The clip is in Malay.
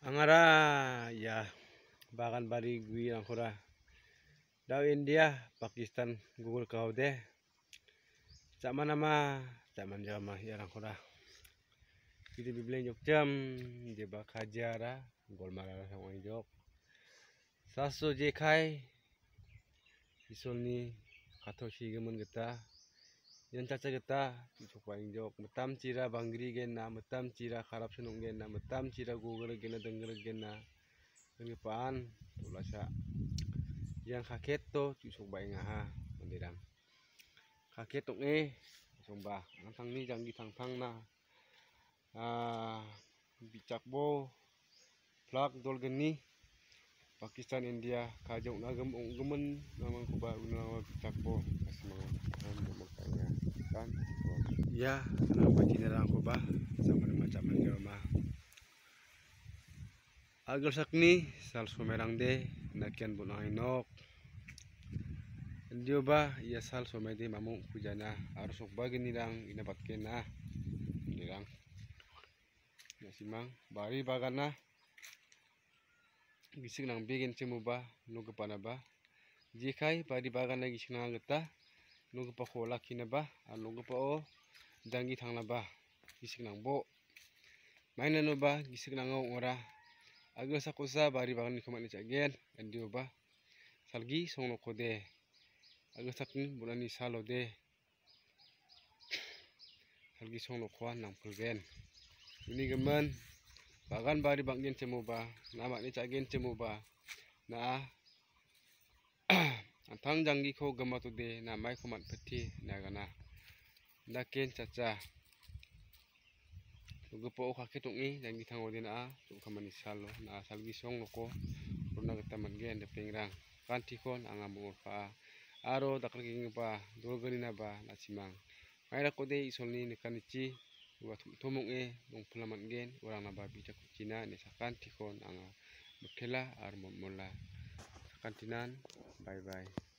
Angara ya bagan bari gui angkora daw India Pakistan Google kau deh cak mana jama ya angkora kita bibleng jok jam je ba khajara gol marara sang jok saso je khai isolni kathoshi gemen geta yan caca geta supaya jok metam cira bangri gena metam cira kharap sunung gena metam cira google gena denger gena ngepaan tulasa yang kaket to supaya ngaha mendirang kaket tok somba nang ni janggi thang na bicakbo plak dol geni Pakistan India kajong na gemen namang kuba unawa bicakbo asma makanya kan ya kenapa cinarang kuba sama macam jama agar sakni sal somerang de nakian bunang inok ndioba ya sal somede mamung pujana harus bagi nirang inabatken na nirang nasimang bari bagana gising nang bikin cemuba nuga panaba jikai bari bagana gising nang geta nuga pa khola kinaba nuga pa o dangi thangnaba gising nang bo maina nuba gising nang ora agar sakusa bari bagan kemani cagen ndioba salgi songno kode agar sakni bulani salode salgi songno kwan nang pulgen ini gemen bagan bari banggen cemuba nama ni cagen cemuba na antang janggi ko gematude na mai komat peti nagana naken caca gupo kaketungi janggi thangode na kamani salo na salgi song loko runa getaman gen de pengrang kantikon angam pa aro dakrging pa dogani na ba nasimang maira kode isolni nekanici tomong nong pelaman gen orang naba bijak Cina ni sakan tikon anga bekela ar mola sakantinan bye bye